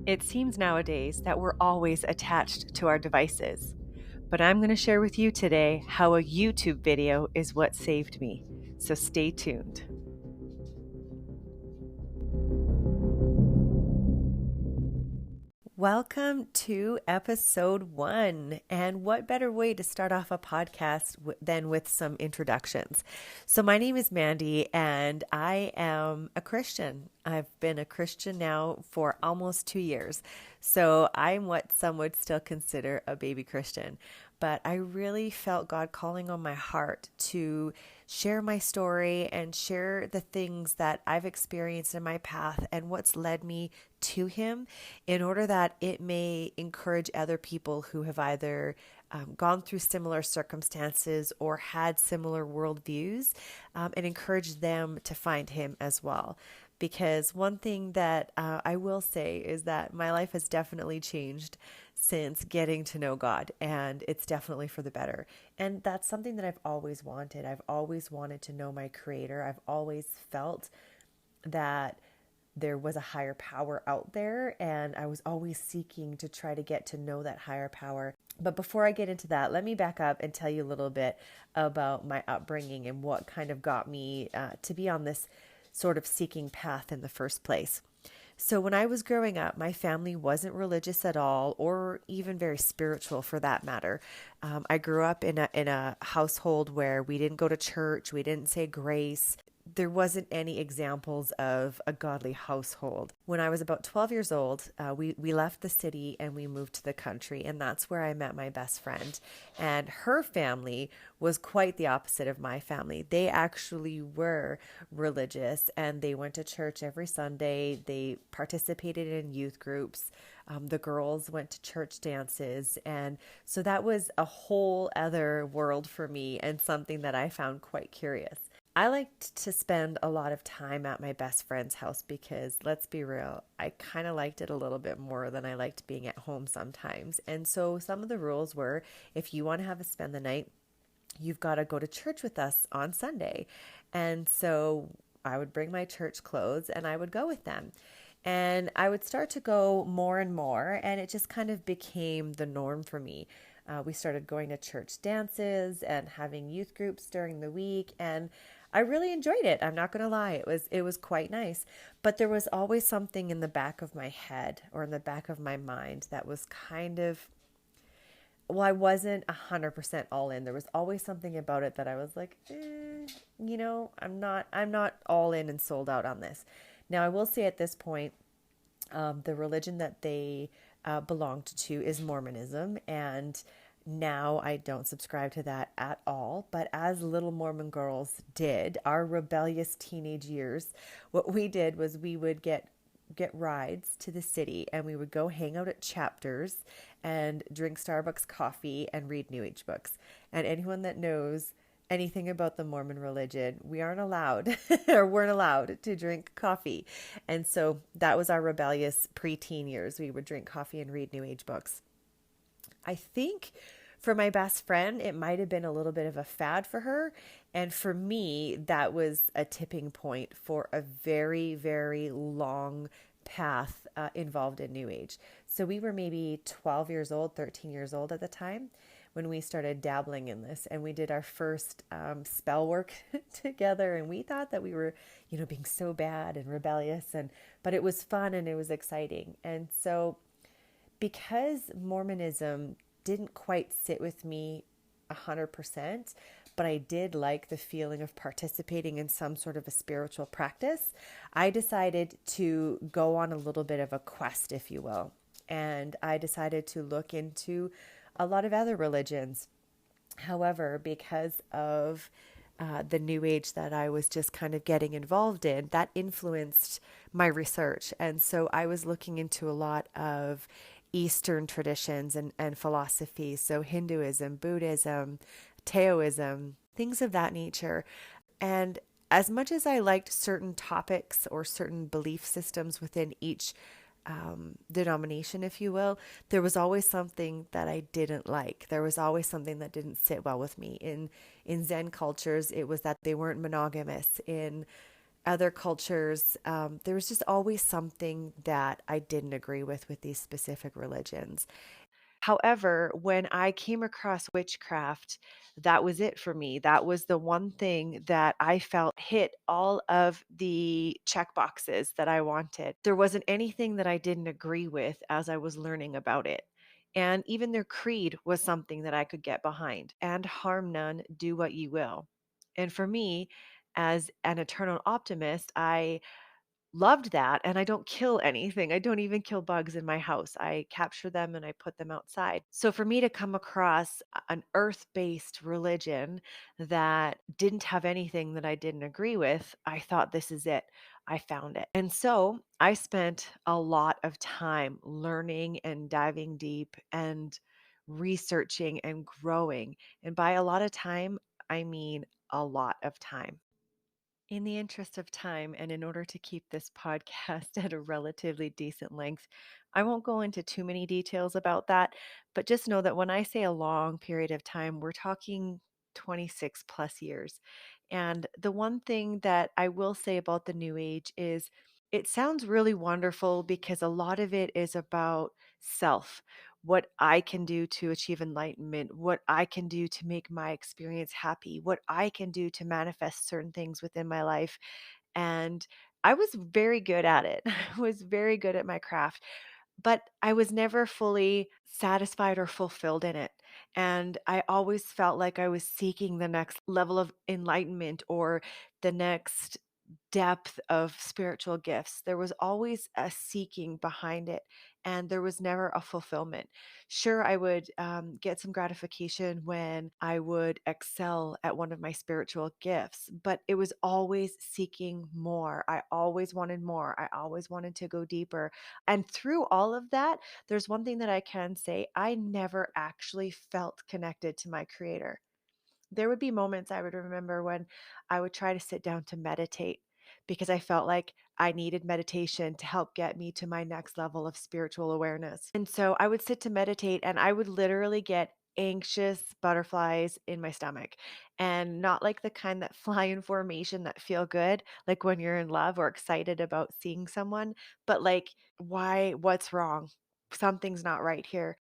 It seems nowadays that we're always attached to our devices, but I'm going to share with you today how a YouTube video is what saved me. So stay tuned. Welcome to episode 1. And what better way to start off a podcast than with some introductions? So, my name is Mandy, and I am a Christian. I've been a Christian now for almost 2 years. So, I'm what some would still consider a baby Christian. But I really felt God calling on my heart to share my story and share the things that I've experienced in my path and what's led me to Him, in order that it may encourage other people who have either gone through similar circumstances or had similar worldviews, and encourage them to find Him as well. Because one thing that I will say is that my life has definitely changed since getting to know God, and it's definitely for the better. And that's something that I've always wanted. I've always wanted to know my Creator. I've always felt that there was a higher power out there, and I was always seeking to try to get to know that higher power. But before I get into that, let me back up and tell you a little bit about my upbringing and what kind of got me to be on this sort of seeking path in the first place. So when I was growing up, my family wasn't religious at all, or even very spiritual for that matter. I grew up in a household where we didn't go to church, we didn't say grace. There wasn't any examples of a godly household. When I was about 12 years old, we left the city and we moved to the country, and that's where I met my best friend. And her family was quite the opposite of my family. They actually were religious, and they went to church every Sunday. They participated in youth groups. The girls went to church dances. And so that was a whole other world for me, and something that I found quite curious. I liked to spend a lot of time at my best friend's house because, let's be real, I kind of liked it a little bit more than I liked being at home sometimes. And so some of the rules were, if you want to have a spend the night, you've got to go to church with us on Sunday. And so I would bring my church clothes and I would go with them. And I would start to go more and more, and it just kind of became the norm for me. We started going to church dances and having youth groups during the week, and I really enjoyed it. I'm not going to lie. It was quite nice, but there was always something in the back of my head or in the back of my mind that was kind of, well, I wasn't 100% all in. There was always something about it that I was like, I'm not all in and sold out on this. Now, I will say at this point, the religion that they belonged to is Mormonism, and now I don't subscribe to that at all. But as little Mormon girls did, our rebellious teenage years, what we did was we would get rides to the city, and we would go hang out at chapters and drink Starbucks coffee and read New Age books. And anyone that knows anything about the Mormon religion, we aren't allowed or weren't allowed to drink coffee. And so that was our rebellious preteen years. We would drink coffee and read New Age books. I think for my best friend, it might have been a little bit of a fad for her. And for me, that was a tipping point for a very, very long path involved in New Age. So we were maybe 12 years old, 13 years old at the time when we started dabbling in this, and we did our first spell work together, and we thought that we were, being so bad and rebellious, but it was fun and it was exciting. And so because Mormonism didn't quite sit with me 100%, but I did like the feeling of participating in some sort of a spiritual practice, I decided to go on a little bit of a quest, if you will. And I decided to look into a lot of other religions. However, because of the New Age that I was just kind of getting involved in, that influenced my research. And so I was looking into a lot of Eastern traditions and philosophies. So Hinduism, Buddhism, Taoism, things of that nature. And as much as I liked certain topics or certain belief systems within each denomination, if you will, there was always something that I didn't like. There was always something that didn't sit well with me. In Zen cultures, it was that they weren't monogamous. In other cultures, there was just always something that I didn't agree with these specific religions. However, when I came across witchcraft, that was it for me. That was the one thing that I felt hit all of the check boxes that I wanted. There wasn't anything that I didn't agree with as I was learning about it. And even their creed was something that I could get behind. And harm none, do what you will. And for me, as an eternal optimist, I loved that, and I don't kill anything. I don't even kill bugs in my house. I capture them and I put them outside. So for me to come across an earth-based religion that didn't have anything that I didn't agree with, I thought this is it. I found it. And so I spent a lot of time learning and diving deep and researching and growing. And by a lot of time, I mean a lot of time. In the interest of time, and in order to keep this podcast at a relatively decent length, I won't go into too many details about that, but just know that when I say a long period of time, we're talking 26 plus years. And the one thing that I will say about the New Age is it sounds really wonderful because a lot of it is about self, what I can do to achieve enlightenment, what I can do to make my experience happy, what I can do to manifest certain things within my life. And I was very good at it. I was very good at my craft, but I was never fully satisfied or fulfilled in it. And I always felt like I was seeking the next level of enlightenment or the next depth of spiritual gifts. There was always a seeking behind it, and there was never a fulfillment. Sure, I would get some gratification when I would excel at one of my spiritual gifts, but it was always seeking more. I always wanted more. I always wanted to go deeper. And through all of that, there's one thing that I can say: I never actually felt connected to my creator. There would be moments I would remember when I would try to sit down to meditate because I felt like I needed meditation to help get me to my next level of spiritual awareness. And so I would sit to meditate and I would literally get anxious butterflies in my stomach, and not like the kind that fly in formation that feel good, like when you're in love or excited about seeing someone, but like, why? What's wrong? Something's not right here.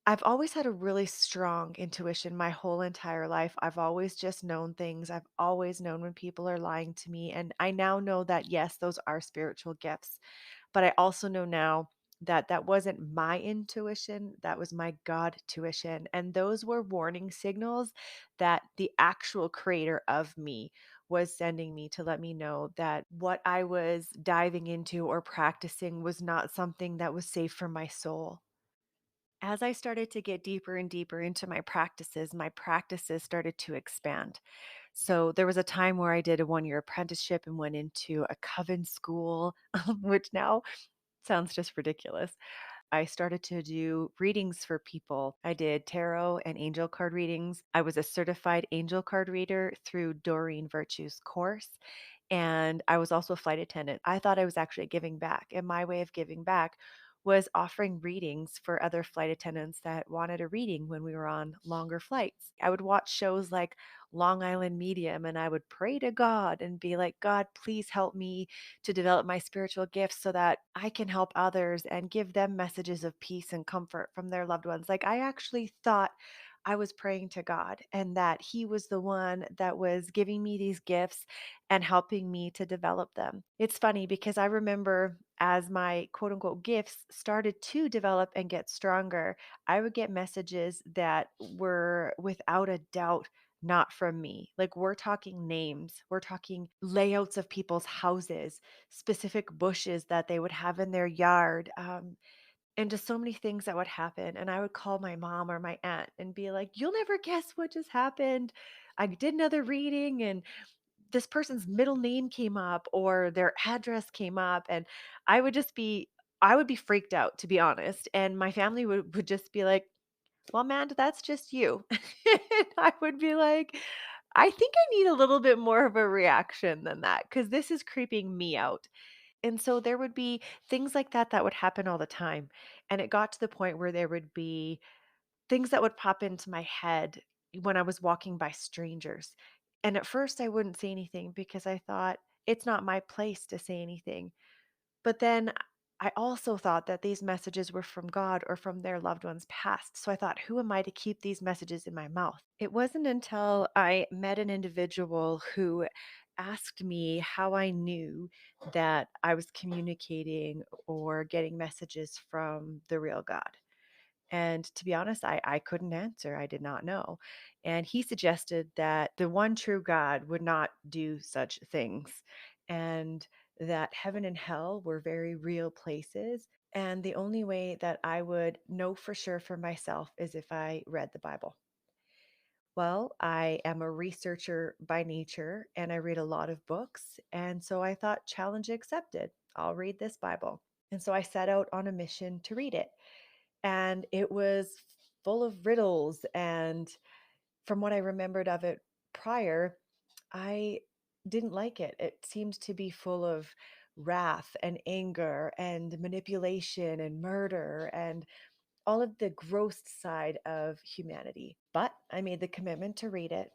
I've always had a really strong intuition my whole entire life. I've always just known things. I've always known when people are lying to me. And I now know that, yes, those are spiritual gifts. But I also know now that that wasn't my intuition, that was my God tuition. And those were warning signals that the actual creator of me was sending me to let me know that what I was diving into or practicing was not something that was safe for my soul. As I started to get deeper and deeper into my practices started to expand. So there was a time where I did a 1 year apprenticeship and went into a coven school, which now sounds just ridiculous. I started to do readings for people. I did tarot and angel card readings. I was a certified angel card reader through Doreen Virtue's course. And I was also a flight attendant. I thought I was actually giving back. And my way of giving back was offering readings for other flight attendants that wanted a reading when we were on longer flights. I would watch shows like Long Island Medium and I would pray to God and be like, God, please help me to develop my spiritual gifts so that I can help others and give them messages of peace and comfort from their loved ones. Like, I actually thought I was praying to God and that He was the one that was giving me these gifts and helping me to develop them. It's funny because I remember as my quote unquote gifts started to develop and get stronger, I would get messages that were without a doubt not from me. Like, we're talking names, we're talking layouts of people's houses, specific bushes that they would have in their yard, and just so many things that would happen. And I would call my mom or my aunt and be like, "You'll never guess what just happened. I did another reading and this person's middle name came up or their address came up." And I would just be, I would be freaked out, to be honest. And my family would just be like, "Well, Amanda, that's just you." And I would be like, "I think I need a little bit more of a reaction than that because this is creeping me out." And so there would be things like that that would happen all the time. And it got to the point where there would be things that would pop into my head when I was walking by strangers. And at first, I wouldn't say anything because I thought it's not my place to say anything. But then I also thought that these messages were from God or from their loved ones past. So I thought, who am I to keep these messages in my mouth? It wasn't until I met an individual who asked me how I knew that I was communicating or getting messages from the real God. And to be honest, I couldn't answer. I did not know. And he suggested that the one true God would not do such things, and that heaven and hell were very real places. And the only way that I would know for sure for myself is if I read the Bible. Well, I am a researcher by nature and I read a lot of books. And so I thought, challenge accepted. I'll read this Bible. And so I set out on a mission to read it, and it was full of riddles. And from what I remembered of it prior, I didn't like it. It seemed to be full of wrath and anger and manipulation and murder and all of the gross side of humanity. But I made the commitment to read it,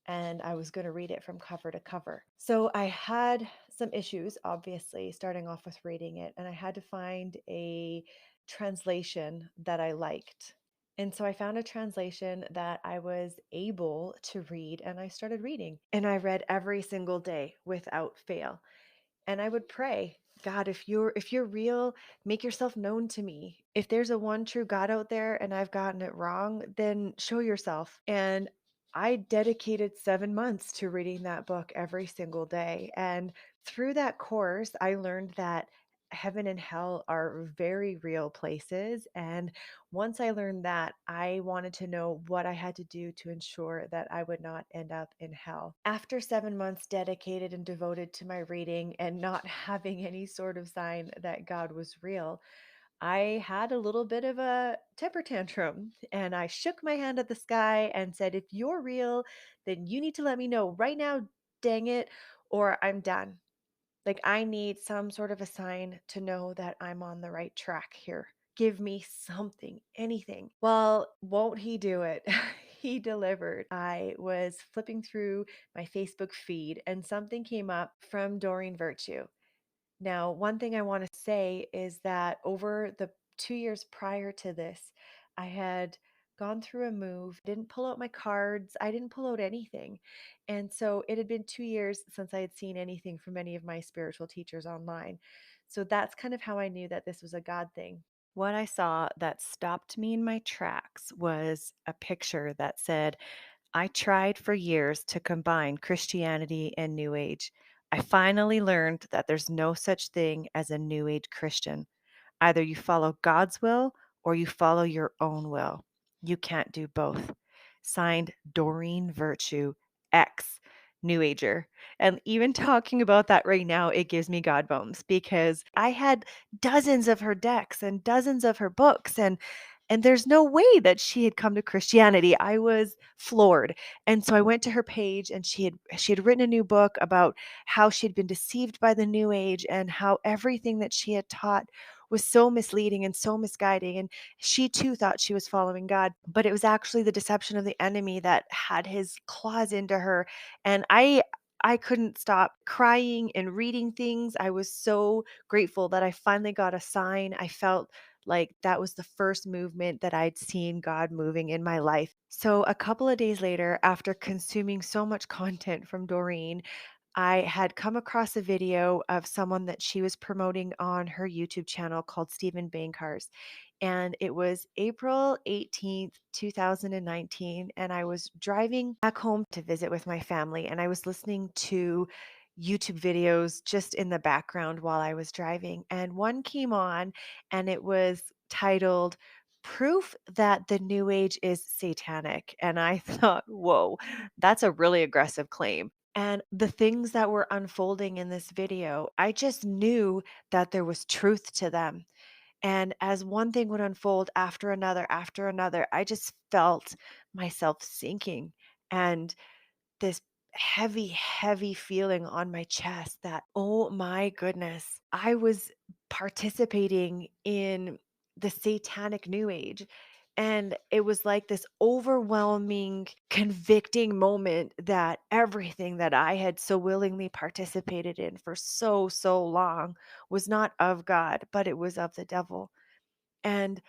and I was going to read it from cover to cover. So I had some issues, obviously, starting off with reading it, and I had to find a translation that I liked. And so I found a translation that I was able to read, and I started reading. And I read every single day without fail. And I would pray, God, if you're real, make yourself known to me. If there's a one true God out there and I've gotten it wrong, then show yourself. And I dedicated 7 months to reading that book every single day. And through that course, I learned that heaven and hell are very real places. And once I learned that, I wanted to know what I had to do to ensure that I would not end up in hell. After 7 months dedicated and devoted to my reading and not having any sort of sign that God was real, I had a little bit of a temper tantrum, and I shook my hand at the sky and said, if you're real, then you need to let me know right now, dang it, or I'm done. Like, I need some sort of a sign to know that I'm on the right track here. Give me something, anything. Well, won't he do it? He delivered. I was flipping through my Facebook feed and something came up from Doreen Virtue. Now, one thing I want to say is that over the 2 years prior to this, I had gone through a move, didn't pull out my cards, I didn't pull out anything. And so it had been 2 years since I had seen anything from any of my spiritual teachers online. So that's kind of how I knew that this was a God thing. What I saw that stopped me in my tracks was a picture that said, I tried for years to combine Christianity and New Age. I finally learned that there's no such thing as a New Age Christian. Either you follow God's will or you follow your own will. You can't do both. Signed, Doreen Virtue, ex New Ager. And even talking about that right now, it gives me God bones because I had dozens of her decks and dozens of her books, and there's no way that she had come to Christianity. I was floored. And so I went to her page, and she had written a new book about how she'd been deceived by the new age and how everything that she had taught was so misleading and so misguiding. And she too thought she was following God, but it was actually the deception of the enemy that had his claws into her. And I couldn't stop crying and reading things. I was so grateful that I finally got a sign. I felt like that was the first movement that I'd seen God moving in my life. So a couple of days later, after consuming so much content from Doreen, I had come across a video of someone that she was promoting on her YouTube channel called Stephen Bankars. And it was April 18th, 2019. And I was driving back home to visit with my family. And I was listening to YouTube videos just in the background while I was driving. And one came on, and it was titled, Proof that the New Age is Satanic. And I thought, whoa, that's a really aggressive claim. And the things that were unfolding in this video, I just knew that there was truth to them. And as one thing would unfold after another, I just felt myself sinking, and this heavy, heavy feeling on my chest that, oh my goodness, I was participating in the satanic new age. And it was like this overwhelming, convicting moment that everything that I had so willingly participated in for so, so long was not of God, but it was of the devil. And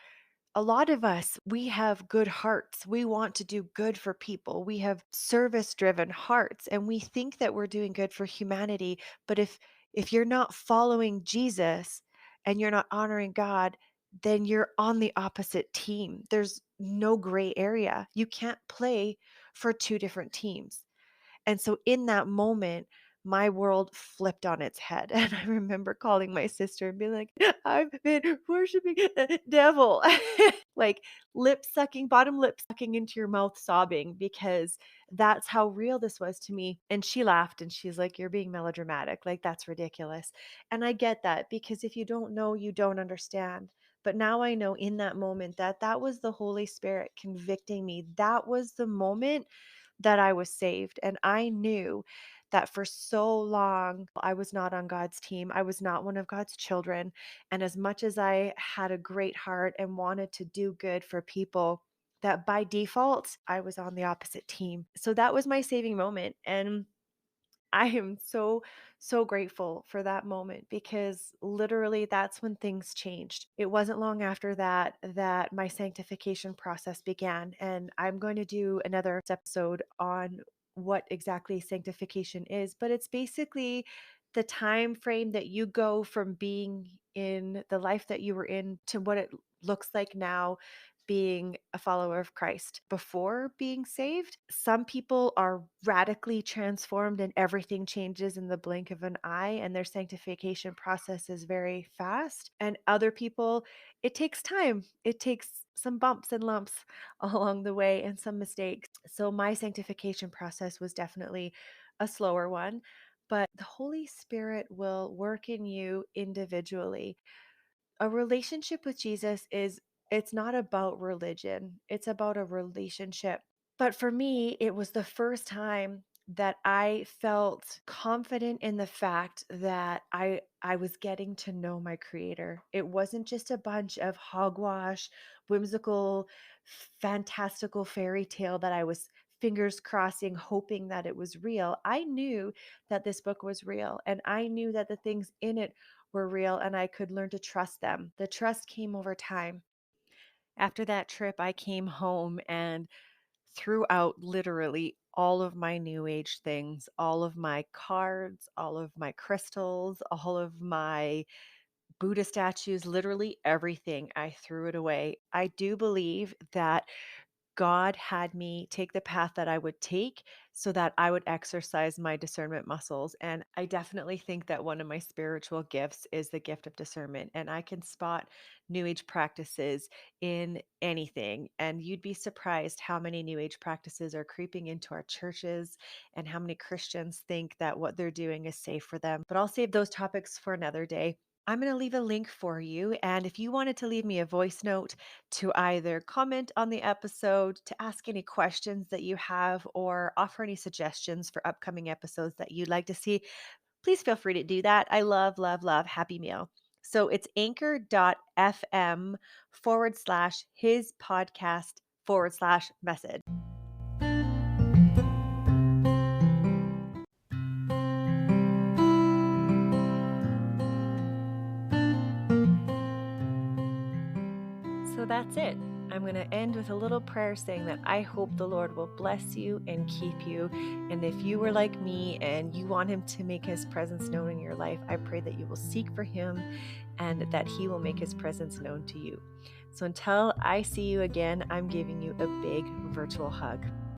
a lot of us, we have good hearts. We want to do good for people. We have service-driven hearts, and we think that we're doing good for humanity. But if you're not following Jesus and you're not honoring God, then you're on the opposite team. There's no gray area. You can't play for two different teams. And so in that moment, my world flipped on its head. And I remember calling my sister and being like, I've been worshiping the devil. Like lip sucking, bottom lip sucking into your mouth, sobbing, because that's how real this was to me. And she laughed and she's like, you're being melodramatic. Like, that's ridiculous. And I get that, because if you don't know, you don't understand. But now I know in that moment that that was the Holy Spirit convicting me. That was the moment that I was saved. And I knew that for so long, I was not on God's team. I was not one of God's children. And as much as I had a great heart and wanted to do good for people, that by default, I was on the opposite team. So that was my saving moment. And I am so, so grateful for that moment, because literally that's when things changed. It wasn't long after that that my sanctification process began. And I'm going to do another episode on what exactly sanctification is, but it's basically the time frame that you go from being in the life that you were in to what it looks like now, being a follower of Christ before being saved. Some people are radically transformed and everything changes in the blink of an eye, and their sanctification process is very fast. And other people, it takes time. It takes some bumps and lumps along the way and some mistakes. So my sanctification process was definitely a slower one, but the Holy Spirit will work in you individually. A relationship with Jesus is, it's not about religion. It's about a relationship. But for me, it was the first time that I felt confident in the fact that I was getting to know my creator. It wasn't just a bunch of hogwash, whimsical, fantastical fairy tale that I was fingers crossing, hoping that it was real. I knew that this book was real, and I knew that the things in it were real, and I could learn to trust them. The trust came over time. After that trip, I came home and threw out literally all of my new age things, all of my cards, all of my crystals, all of my Buddha statues, literally everything. I threw it away. I do believe that God had me take the path that I would take so that I would exercise my discernment muscles. And I definitely think that one of my spiritual gifts is the gift of discernment. And I can spot New Age practices in anything. And you'd be surprised how many New Age practices are creeping into our churches and how many Christians think that what they're doing is safe for them. But I'll save those topics for another day. I'm going to leave a link for you. And if you wanted to leave me a voice note to either comment on the episode, to ask any questions that you have, or offer any suggestions for upcoming episodes that you'd like to see, please feel free to do that. I love, love, love Happy Meal. So it's anchor.fm/his podcast /message. So that's it. I'm going to end with a little prayer saying that I hope the Lord will bless you and keep you. And if you were like me and you want him to make his presence known in your life, I pray that you will seek for him and that he will make his presence known to you. So until I see you again, I'm giving you a big virtual hug.